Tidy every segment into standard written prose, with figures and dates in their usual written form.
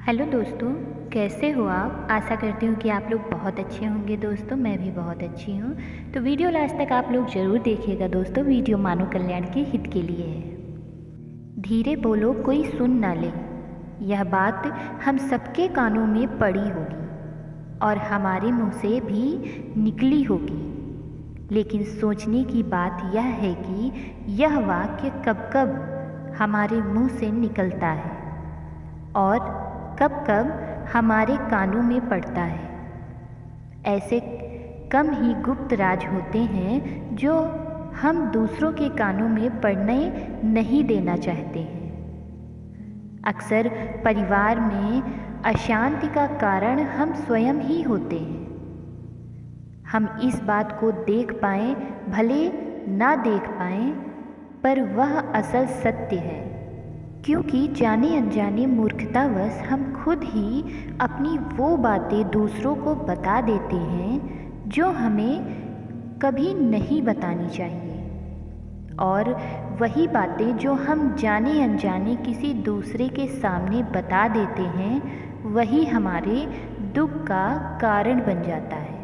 Hello दोस्तों, कैसे हो आप? आशा करती हूँ कि आप लोग बहुत अच्छे होंगे दोस्तों। मैं भी बहुत अच्छी हूँ। तो वीडियो लास्ट तक आप लोग ज़रूर देखिएगा दोस्तों। वीडियो मानव कल्याण के हित के लिए है। धीरे बोलो, कोई सुन ना ले, यह बात हम सबके कानों में पड़ी होगी और हमारे मुंह से भी निकली होगी। लेकिन सोचने की बात यह है कि यह वाक्य कब कब हमारे मुंह से निकलता है और कब कब हमारे कानों में पड़ता है। ऐसे कम ही गुप्त राज होते हैं जो हम दूसरों के कानों में पड़ने नहीं देना चाहते हैं। अक्सर परिवार में अशांति का कारण हम स्वयं ही होते हैं। हम इस बात को देख पाएं, भले ना देख पाएं, पर वह असल सत्य है, क्योंकि जाने अनजाने मूर्खतावश हम खुद ही अपनी वो बातें दूसरों को बता देते हैं जो हमें कभी नहीं बतानी चाहिए। और वही बातें जो हम जाने अनजाने किसी दूसरे के सामने बता देते हैं, वही हमारे दुख का कारण बन जाता है,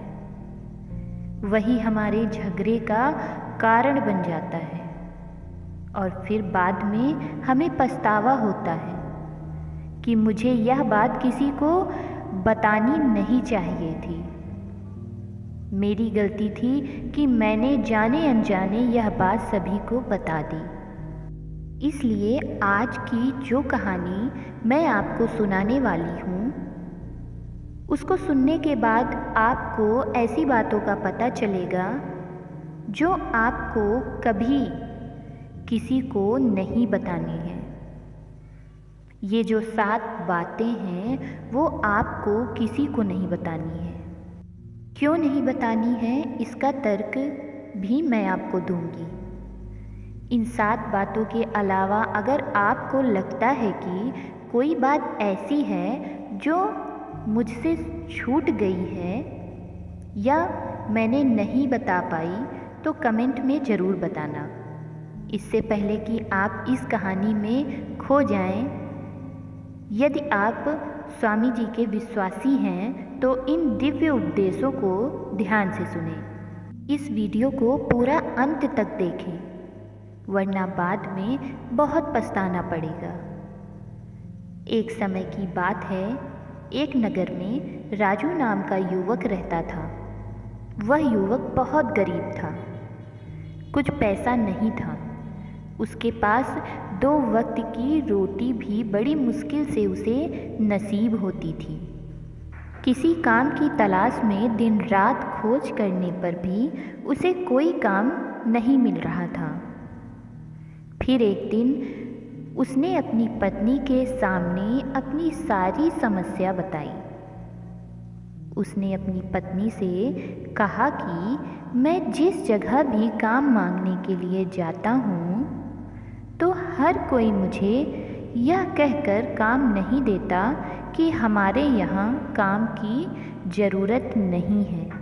वही हमारे झगड़े का कारण बन जाता है। और फिर बाद में हमें पछतावा होता है कि मुझे यह बात किसी को बतानी नहीं चाहिए थी। मेरी गलती थी कि मैंने जाने अनजाने यह बात सभी को बता दी। इसलिए आज की जो कहानी मैं आपको सुनाने वाली हूँ, उसको सुनने के बाद आपको ऐसी बातों का पता चलेगा जो आपको कभी किसी को नहीं बतानी है। ये जो 7 बातें हैं वो आपको किसी को नहीं बतानी है। क्यों नहीं बतानी है, इसका तर्क भी मैं आपको दूंगी। इन 7 बातों के अलावा अगर आपको लगता है कि कोई बात ऐसी है जो मुझसे छूट गई है या मैंने नहीं बता पाई, तो कमेंट में ज़रूर बताना। इससे पहले कि आप इस कहानी में खो जाएं, यदि आप स्वामी जी के विश्वासी हैं तो इन दिव्य उपदेशों को ध्यान से सुनें। इस वीडियो को पूरा अंत तक देखें, वरना बाद में बहुत पछताना पड़ेगा। एक समय की बात है, एक नगर में राजू नाम का युवक रहता था। वह युवक बहुत गरीब था, कुछ पैसा नहीं था। उसके पास 2 वक्त की रोटी भी बड़ी मुश्किल से उसे नसीब होती थी। किसी काम की तलाश में दिन रात खोज करने पर भी उसे कोई काम नहीं मिल रहा था। फिर एक दिन उसने अपनी पत्नी के सामने अपनी सारी समस्या बताई। उसने अपनी पत्नी से कहा कि मैं जिस जगह भी काम मांगने के लिए जाता हूँ तो हर कोई मुझे यह कहकर काम नहीं देता कि हमारे यहाँ काम की ज़रूरत नहीं है।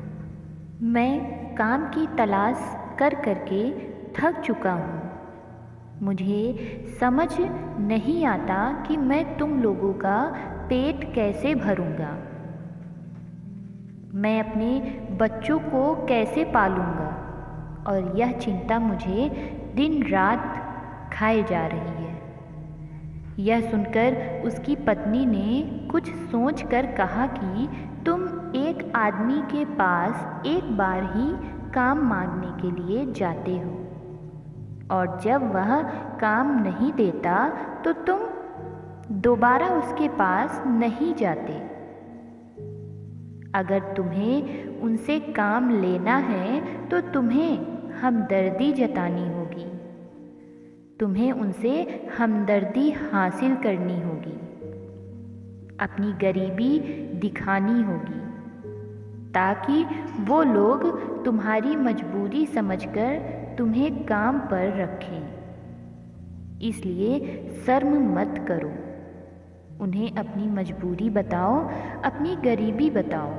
मैं काम की तलाश कर करके थक चुका हूँ। मुझे समझ नहीं आता कि मैं तुम लोगों का पेट कैसे भरूँगा। मैं अपने बच्चों को कैसे पालूँगा, और यह चिंता मुझे दिन रात खाए जा रही है। यह सुनकर उसकी पत्नी ने कुछ सोचकर कहा कि तुम एक आदमी के पास एक बार ही काम मांगने के लिए जाते हो, और जब वह काम नहीं देता तो तुम दोबारा उसके पास नहीं जाते। अगर तुम्हें उनसे काम लेना है तो तुम्हें हमदर्दी जतानी होगी, तुम्हें उनसे हमदर्दी हासिल करनी होगी, अपनी गरीबी दिखानी होगी, ताकि वो लोग तुम्हारी मजबूरी समझकर तुम्हें काम पर रखें। इसलिए शर्म मत करो, उन्हें अपनी मजबूरी बताओ, अपनी गरीबी बताओ,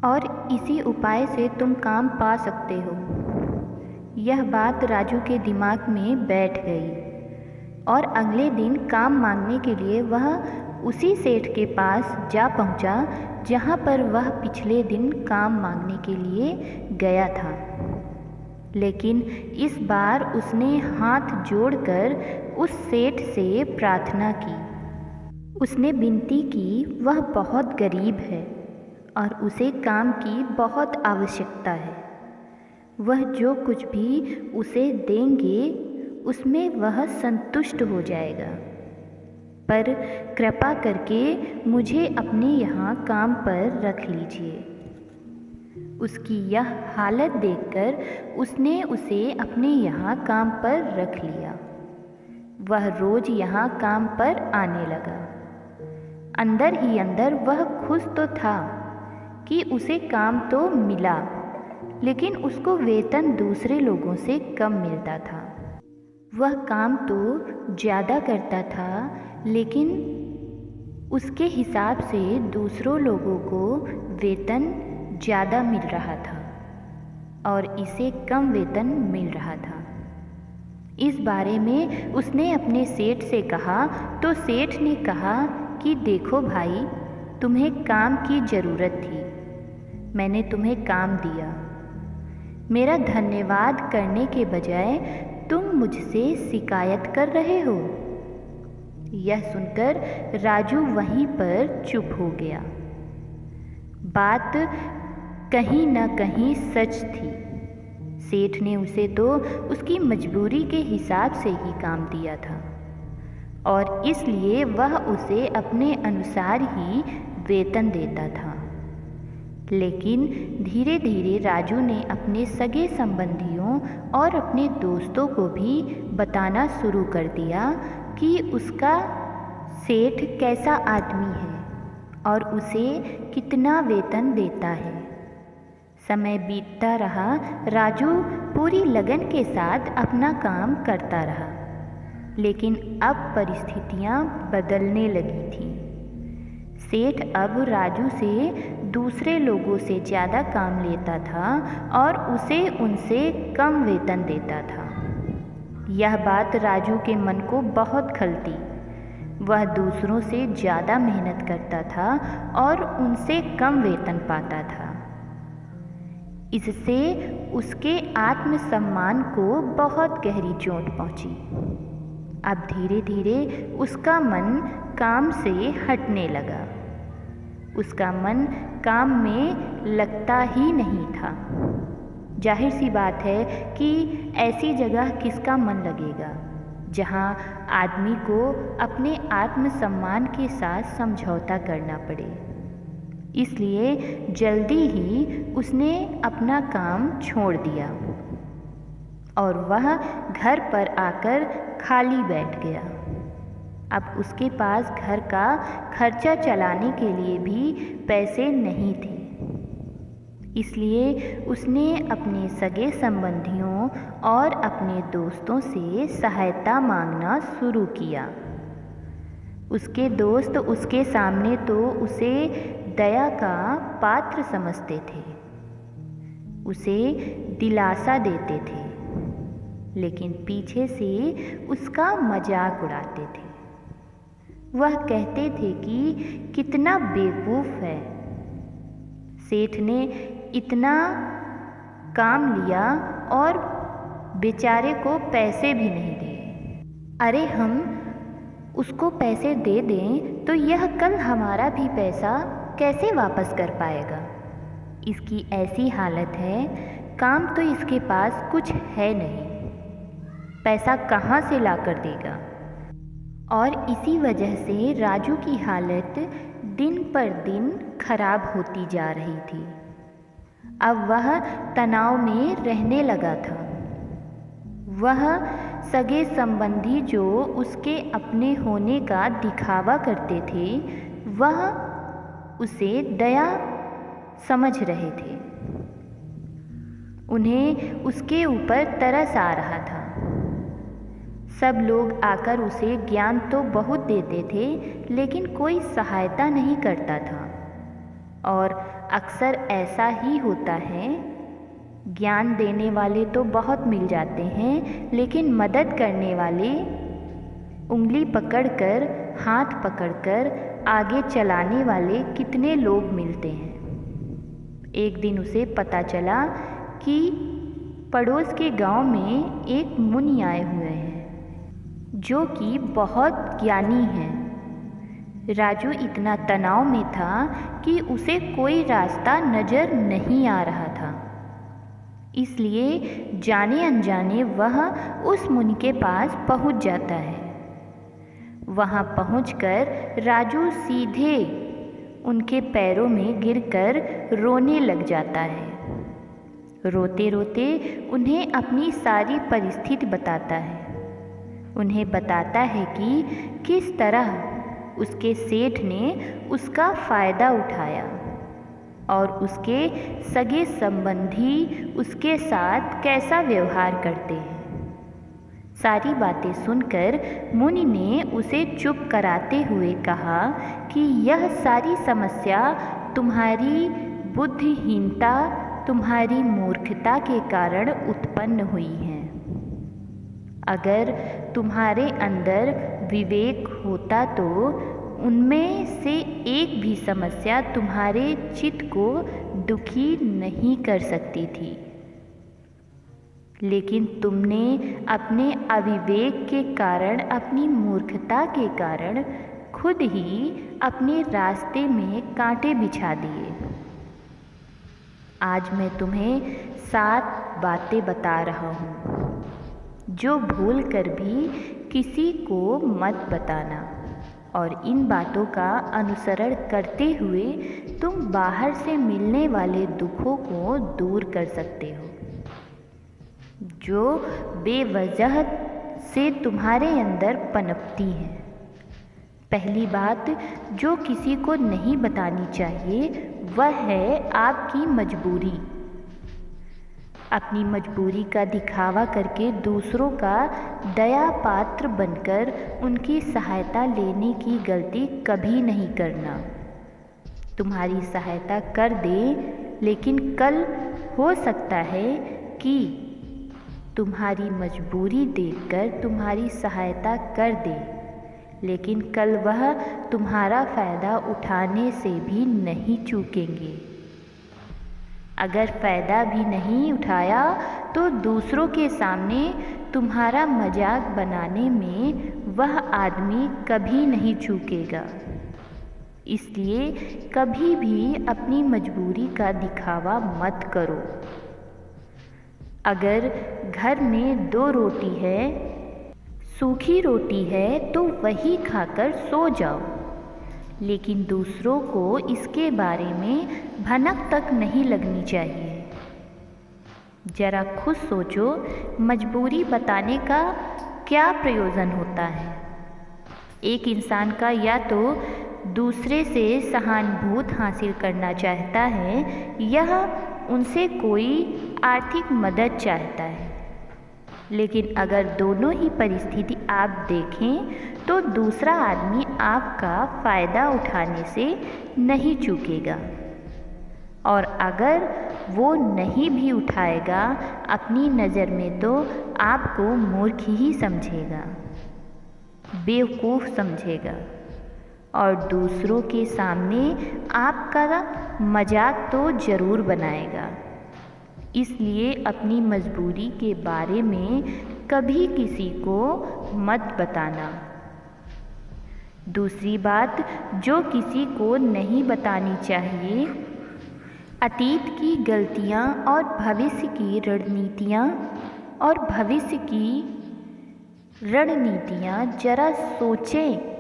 और इसी उपाय से तुम काम पा सकते हो। यह बात राजू के दिमाग में बैठ गई और अगले दिन काम मांगने के लिए वह उसी सेठ के पास जा पहुंचा जहां पर वह पिछले दिन काम मांगने के लिए गया था। लेकिन इस बार उसने हाथ जोड़कर उस सेठ से प्रार्थना की। उसने विनती की वह बहुत गरीब है और उसे काम की बहुत आवश्यकता है। वह जो कुछ भी उसे देंगे उसमें वह संतुष्ट हो जाएगा, पर कृपा करके मुझे अपने यहाँ काम पर रख लीजिए। उसकी यह हालत देखकर उसने उसे अपने यहाँ काम पर रख लिया। वह रोज़ यहाँ काम पर आने लगा। अंदर ही अंदर वह खुश तो था कि उसे काम तो मिला, लेकिन उसको वेतन दूसरे लोगों से कम मिलता था। वह काम तो ज़्यादा करता था, लेकिन उसके हिसाब से दूसरों लोगों को वेतन ज़्यादा मिल रहा था और इसे कम वेतन मिल रहा था। इस बारे में उसने अपने सेठ से कहा तो सेठ ने कहा कि देखो भाई, तुम्हें काम की ज़रूरत थी, मैंने तुम्हें काम दिया। मेरा धन्यवाद करने के बजाय तुम मुझसे शिकायत कर रहे हो। यह सुनकर राजू वहीं पर चुप हो गया। बात कहीं न कहीं सच थी। सेठ ने उसे तो उसकी मजबूरी के हिसाब से ही काम दिया था और इसलिए वह उसे अपने अनुसार ही वेतन देता था। लेकिन धीरे धीरे राजू ने अपने सगे संबंधियों और अपने दोस्तों को भी बताना शुरू कर दिया कि उसका सेठ कैसा आदमी है और उसे कितना वेतन देता है। समय बीतता रहा, राजू पूरी लगन के साथ अपना काम करता रहा, लेकिन अब परिस्थितियां बदलने लगी थीं। सेठ अब राजू से दूसरे लोगों से ज़्यादा काम लेता था और उसे उनसे कम वेतन देता था। यह बात राजू के मन को बहुत खलती। वह दूसरों से ज़्यादा मेहनत करता था और उनसे कम वेतन पाता था। इससे उसके आत्मसम्मान को बहुत गहरी चोट पहुंची। अब धीरे धीरे उसका मन काम से हटने लगा। उसका मन काम में लगता ही नहीं था। जाहिर सी बात है कि ऐसी जगह किसका मन लगेगा जहां आदमी को अपने आत्मसम्मान के साथ समझौता करना पड़े। इसलिए जल्दी ही उसने अपना काम छोड़ दिया और वह घर पर आकर खाली बैठ गया। अब उसके पास घर का खर्चा चलाने के लिए भी पैसे नहीं थे। इसलिए उसने अपने सगे संबंधियों और अपने दोस्तों से सहायता मांगना शुरू किया। उसके दोस्त उसके सामने तो उसे दया का पात्र समझते थे, उसे दिलासा देते थे, लेकिन पीछे से उसका मजाक उड़ाते थे। वह कहते थे कि कितना बेवकूफ़ है, सेठ ने इतना काम लिया और बेचारे को पैसे भी नहीं दिए। अरे हम उसको पैसे दे दें तो यह कल हमारा भी पैसा कैसे वापस कर पाएगा। इसकी ऐसी हालत है, काम तो इसके पास कुछ है नहीं, पैसा कहाँ से ला कर देगा। और इसी वजह से राजू की हालत दिन पर दिन खराब होती जा रही थी। अब वह तनाव में रहने लगा था। वह सगे संबंधी जो उसके अपने होने का दिखावा करते थे, वह उसे दया समझ रहे थे। उन्हें उसके ऊपर तरस आ रहा था। सब लोग आकर उसे ज्ञान तो बहुत देते थे, लेकिन कोई सहायता नहीं करता था। और अक्सर ऐसा ही होता है, ज्ञान देने वाले तो बहुत मिल जाते हैं, लेकिन मदद करने वाले उंगली पकड़कर, हाथ पकड़कर आगे चलाने वाले कितने लोग मिलते हैं। एक दिन उसे पता चला कि पड़ोस के गांव में एक मुनि आए हुए हैं जो कि बहुत ज्ञानी हैं। राजू इतना तनाव में था कि उसे कोई रास्ता नज़र नहीं आ रहा था, इसलिए जाने अनजाने वह उस मुनि के पास पहुंच जाता है। वहां पहुंचकर राजू सीधे उनके पैरों में गिरकर रोने लग जाता है। रोते रोते उन्हें अपनी सारी परिस्थिति बताता है। उन्हें बताता है कि किस तरह उसके सेठ ने उसका फ़ायदा उठाया और उसके सगे संबंधी उसके साथ कैसा व्यवहार करते हैं। सारी बातें सुनकर मुनि ने उसे चुप कराते हुए कहा कि यह सारी समस्या तुम्हारी बुद्धिहीनता, तुम्हारी मूर्खता के कारण उत्पन्न हुई है। अगर तुम्हारे अंदर विवेक होता तो उनमें से एक भी समस्या तुम्हारे चित्त को दुखी नहीं कर सकती थी, लेकिन तुमने अपने अविवेक के कारण, अपनी मूर्खता के कारण खुद ही अपने रास्ते में कांटे बिछा दिए। आज मैं तुम्हें 7 बातें बता रहा हूँ जो भूल कर भी किसी को मत बताना, और इन बातों का अनुसरण करते हुए तुम बाहर से मिलने वाले दुखों को दूर कर सकते हो जो बेवजह से तुम्हारे अंदर पनपती हैं। पहली बात जो किसी को नहीं बतानी चाहिए वह है आपकी मजबूरी। अपनी मजबूरी का दिखावा करके दूसरों का दया पात्र बनकर उनकी सहायता लेने की गलती कभी नहीं करना। तुम्हारी सहायता कर दे, लेकिन कल हो सकता है कि तुम्हारी मजबूरी देखकर तुम्हारी सहायता कर दे, लेकिन कल वह तुम्हारा फ़ायदा उठाने से भी नहीं चूकेंगे। अगर फ़ायदा भी नहीं उठाया तो दूसरों के सामने तुम्हारा मजाक बनाने में वह आदमी कभी नहीं चूकेगा। इसलिए कभी भी अपनी मजबूरी का दिखावा मत करो। अगर घर में 2 रोटी है, सूखी रोटी है तो वही खाकर सो जाओ, लेकिन दूसरों को इसके बारे में भनक तक नहीं लगनी चाहिए। जरा खुद सोचो, मजबूरी बताने का क्या प्रयोजन होता है। एक इंसान का या तो दूसरे से सहानुभूति हासिल करना चाहता है या उनसे कोई आर्थिक मदद चाहता है, लेकिन अगर दोनों ही परिस्थिति आप देखें तो दूसरा आदमी आपका फ़ायदा उठाने से नहीं चूकेगा, और अगर वो नहीं भी उठाएगा अपनी नज़र में तो आपको मूर्ख ही समझेगा, बेवकूफ़ समझेगा, और दूसरों के सामने आपका मजाक तो ज़रूर बनाएगा। इसलिए अपनी मजबूरी के बारे में कभी किसी को मत बताना। दूसरी बात जो किसी को नहीं बतानी चाहिए, अतीत की गलतियाँ और भविष्य की रणनीतियाँ जरा सोचें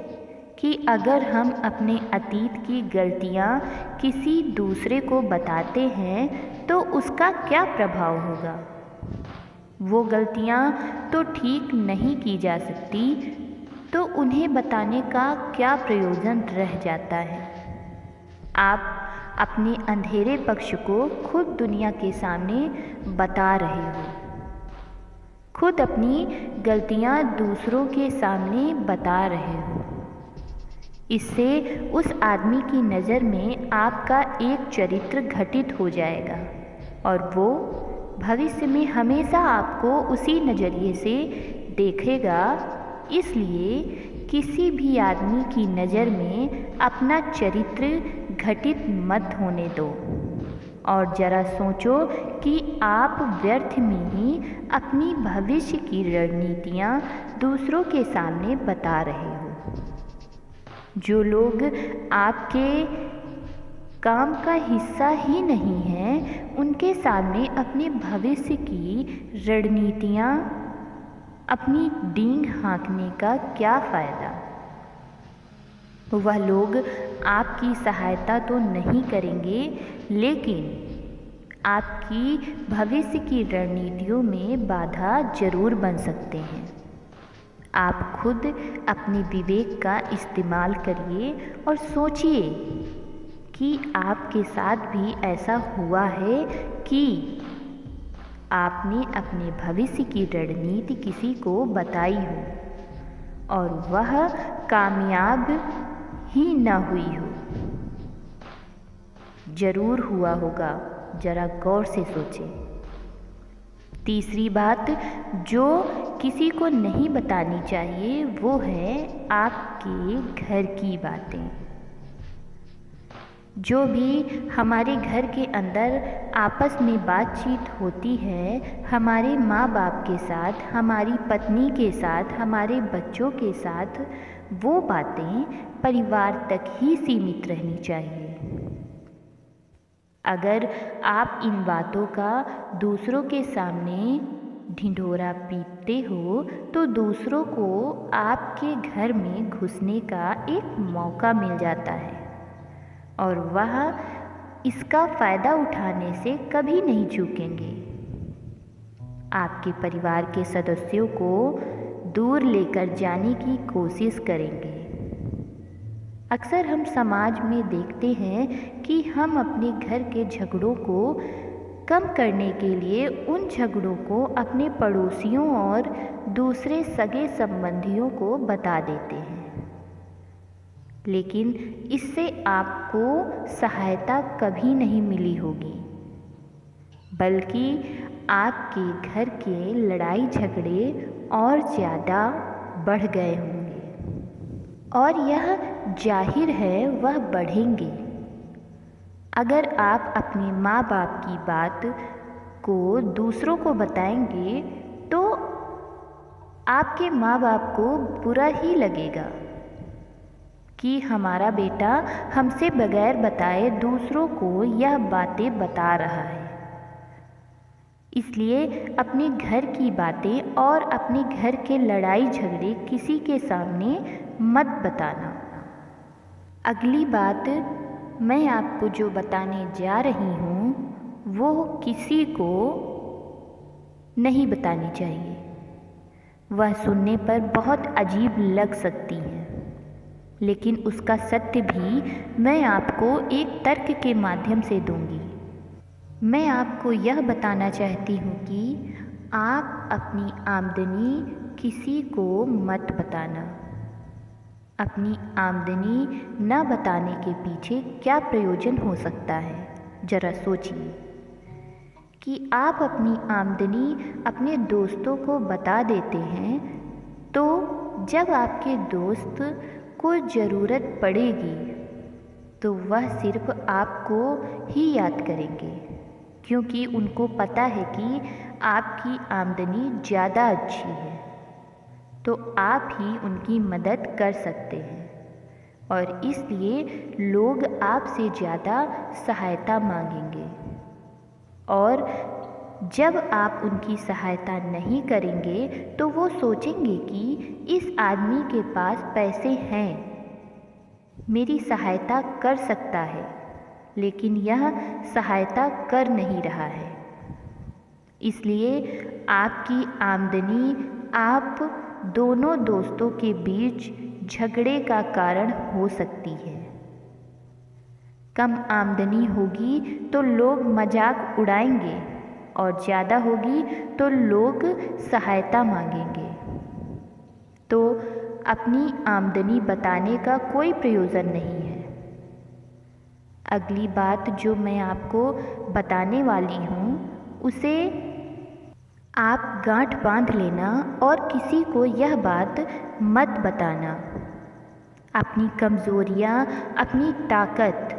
कि अगर हम अपने अतीत की गलतियाँ किसी दूसरे को बताते हैं तो उसका क्या प्रभाव होगा। वो गलतियाँ तो ठीक नहीं की जा सकती, तो उन्हें बताने का क्या प्रयोजन रह जाता है। आप अपने अंधेरे पक्ष को खुद दुनिया के सामने बता रहे हो, खुद अपनी गलतियाँ दूसरों के सामने बता रहे हो। इससे उस आदमी की नज़र में आपका एक चरित्र घटित हो जाएगा और वो भविष्य में हमेशा आपको उसी नज़रिए से देखेगा इसलिए किसी भी आदमी की नज़र में अपना चरित्र घटित मत होने दो और ज़रा सोचो कि आप व्यर्थ में ही अपनी भविष्य की रणनीतियाँ दूसरों के सामने बता रहे हो। जो लोग आपके काम का हिस्सा ही नहीं हैं, उनके सामने अपने भविष्य की रणनीतियाँ, अपनी डींग हाँकने का क्या फ़ायदा। वह लोग आपकी सहायता तो नहीं करेंगे, लेकिन आपकी भविष्य की रणनीतियों में बाधा जरूर बन सकते हैं। आप खुद अपने विवेक का इस्तेमाल करिए और सोचिए कि आपके साथ भी ऐसा हुआ है कि आपने अपने भविष्य की रणनीति किसी को बताई हो और वह कामयाब ही न हुई हो। जरूर हुआ होगा, जरा गौर से सोचें। तीसरी बात जो किसी को नहीं बतानी चाहिए वो है आपके घर की बातें। जो भी हमारे घर के अंदर आपस में बातचीत होती है, हमारे माँ बाप के साथ, हमारी पत्नी के साथ, हमारे बच्चों के साथ, वो बातें परिवार तक ही सीमित रहनी चाहिए। अगर आप इन बातों का दूसरों के सामने ढिंढोरा पीटते हो तो दूसरों को आपके घर में घुसने का एक मौका मिल जाता है और वह इसका फ़ायदा उठाने से कभी नहीं चूकेंगे। आपके परिवार के सदस्यों को दूर लेकर जाने की कोशिश करेंगे। अक्सर हम समाज में देखते हैं कि हम अपने घर के झगड़ों को कम करने के लिए उन झगड़ों को अपने पड़ोसियों और दूसरे सगे संबंधियों को बता देते हैं, लेकिन इससे आपको सहायता कभी नहीं मिली होगी, बल्कि आपके घर के लड़ाई झगड़े और ज़्यादा बढ़ गए होंगे और यह जाहिर है वह बढ़ेंगे। अगर आप अपने माँ बाप की बात को दूसरों को बताएंगे तो आपके माँ बाप को बुरा ही लगेगा कि हमारा बेटा हमसे बगैर बताए दूसरों को यह बातें बता रहा है। इसलिए अपने घर की बातें और अपने घर के लड़ाई झगड़े किसी के सामने मत बताना। अगली बात मैं आपको जो बताने जा रही हूँ वो किसी को नहीं बतानी चाहिए। वह सुनने पर बहुत अजीब लग सकती है, लेकिन उसका सत्य भी मैं आपको एक तर्क के माध्यम से दूंगी। मैं आपको यह बताना चाहती हूँ कि आप अपनी आमदनी किसी को मत बताना। अपनी आमदनी न बताने के पीछे क्या प्रयोजन हो सकता है, ज़रा सोचिए कि आप अपनी आमदनी अपने दोस्तों को बता देते हैं तो जब आपके दोस्त को ज़रूरत पड़ेगी तो वह सिर्फ आपको ही याद करेंगे, क्योंकि उनको पता है कि आपकी आमदनी ज़्यादा अच्छी है, तो आप ही उनकी मदद कर सकते हैं और इसलिए लोग आपसे ज़्यादा सहायता मांगेंगे। और जब आप उनकी सहायता नहीं करेंगे तो वो सोचेंगे कि इस आदमी के पास पैसे हैं, मेरी सहायता कर सकता है, लेकिन यह सहायता कर नहीं रहा है। इसलिए आपकी आमदनी आप दोनों दोस्तों के बीच झगड़े का कारण हो सकती है। कम आमदनी होगी तो लोग मजाक उड़ाएंगे और ज़्यादा होगी तो लोग सहायता मांगेंगे, तो अपनी आमदनी बताने का कोई प्रयोजन नहीं है। अगली बात जो मैं आपको बताने वाली हूँ उसे आप गांठ बांध लेना और किसी को यह बात मत बताना। अपनी कमज़ोरियाँ, अपनी ताकत,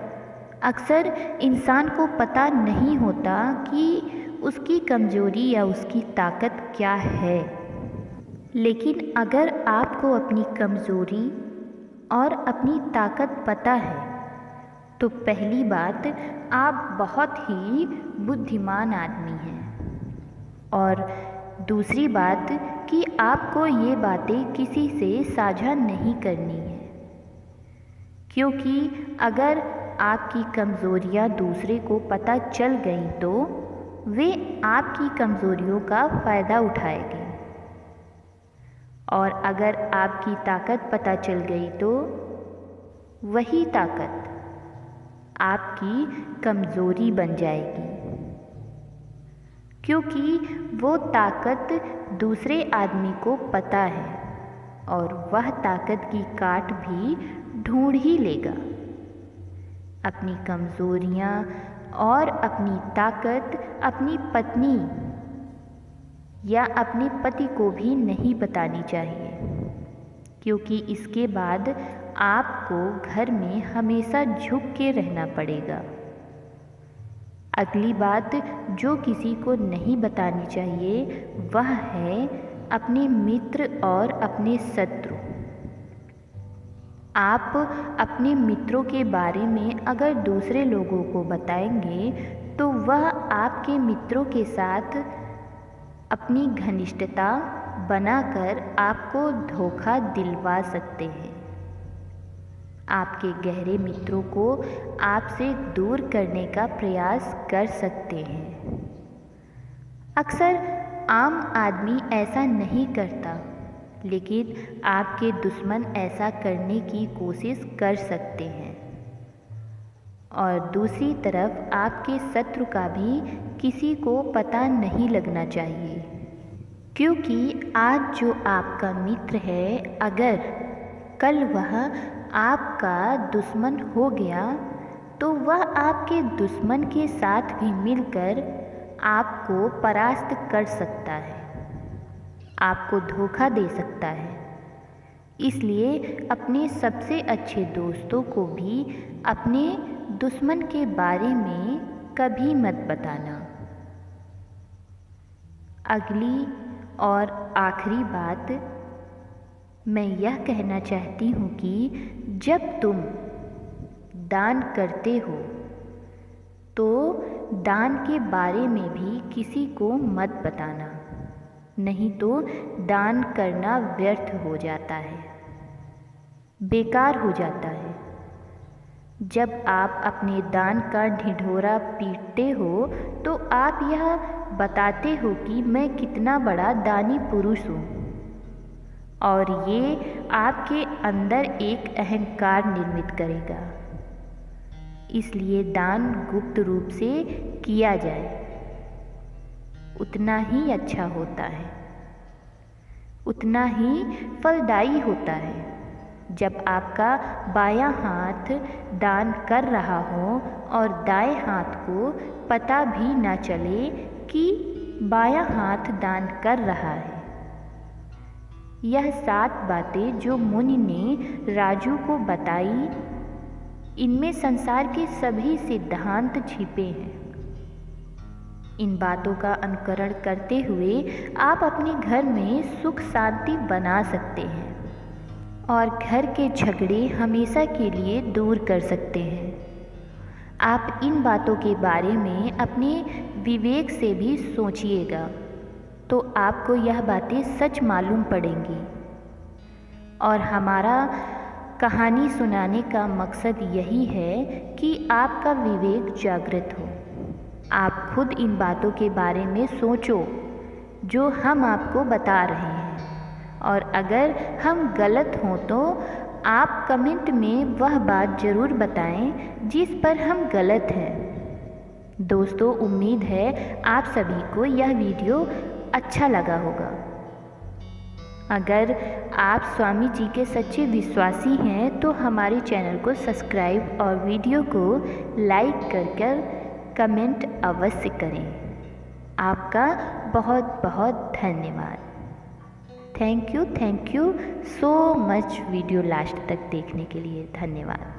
अक्सर इंसान को पता नहीं होता कि उसकी कमज़ोरी या उसकी ताकत क्या है। लेकिन अगर आपको अपनी कमज़ोरी और अपनी ताकत पता है तो पहली बात, आप बहुत ही बुद्धिमान आदमी हैं। और दूसरी बात कि आपको ये बातें किसी से साझा नहीं करनी है, क्योंकि अगर आपकी कमज़ोरियाँ दूसरे को पता चल गई तो वे आपकी कमज़ोरियों का फ़ायदा उठाएंगे, और अगर आपकी ताकत पता चल गई तो वही ताकत आपकी कमज़ोरी बन जाएगी, क्योंकि वो ताकत दूसरे आदमी को पता है और वह ताकत की काट भी ढूंढ ही लेगा। अपनी कमज़ोरियाँ और अपनी ताकत अपनी पत्नी या अपने पति को भी नहीं बतानी चाहिए, क्योंकि इसके बाद आपको घर में हमेशा झुक के रहना पड़ेगा। अगली बात जो किसी को नहीं बतानी चाहिए वह है अपने मित्र और अपने शत्रु। आप अपने मित्रों के बारे में अगर दूसरे लोगों को बताएंगे तो वह आपके मित्रों के साथ अपनी घनिष्ठता बनाकर आपको धोखा दिलवा सकते हैं। आपके गहरे मित्रों को आपसे दूर करने का प्रयास कर सकते हैं। अक्सर आम आदमी ऐसा नहीं करता, लेकिन आपके दुश्मन ऐसा करने की कोशिश कर सकते हैं। और दूसरी तरफ आपके शत्रु का भी किसी को पता नहीं लगना चाहिए, क्योंकि आज जो आपका मित्र है, अगर कल वह आपका दुश्मन हो गया तो वह आपके दुश्मन के साथ भी मिलकर आपको परास्त कर सकता है, आपको धोखा दे सकता है। इसलिए अपने सबसे अच्छे दोस्तों को भी अपने दुश्मन के बारे में कभी मत बताना। अगली और आखिरी बात मैं यह कहना चाहती हूँ कि जब तुम दान करते हो तो दान के बारे में भी किसी को मत बताना, नहीं तो दान करना व्यर्थ हो जाता है, बेकार हो जाता है। जब आप अपने दान का ढिढोरा पीटते हो तो आप यह बताते हो कि मैं कितना बड़ा दानी पुरुष हूँ, और ये आपके अंदर एक अहंकार निर्मित करेगा। इसलिए दान गुप्त रूप से किया जाए, उतना ही अच्छा होता है, उतना ही फलदायी होता है। जब आपका बायां हाथ दान कर रहा हो और दाएं हाथ को पता भी ना चले कि बायां हाथ दान कर रहा है। यह 7 बातें जो मुनि ने राजू को बताई, इनमें संसार के सभी सिद्धांत छिपे हैं। इन बातों का अनुकरण करते हुए आप अपने घर में सुख शांति बना सकते हैं और घर के झगड़े हमेशा के लिए दूर कर सकते हैं। आप इन बातों के बारे में अपने विवेक से भी सोचिएगा तो आपको यह बातें सच मालूम पड़ेंगी। और हमारा कहानी सुनाने का मकसद यही है कि आपका विवेक जागृत हो। आप खुद इन बातों के बारे में सोचो जो हम आपको बता रहे हैं, और अगर हम गलत हों तो आप कमेंट में वह बात ज़रूर बताएं जिस पर हम गलत हैं। दोस्तों, उम्मीद है आप सभी को यह वीडियो अच्छा लगा होगा। अगर आप स्वामी जी के सच्चे विश्वासी हैं तो हमारे चैनल को सब्सक्राइब और वीडियो को लाइक कर कमेंट अवश्य करें। आपका बहुत बहुत धन्यवाद। Thank you so much video last तक देखने के लिए। धन्यवाद।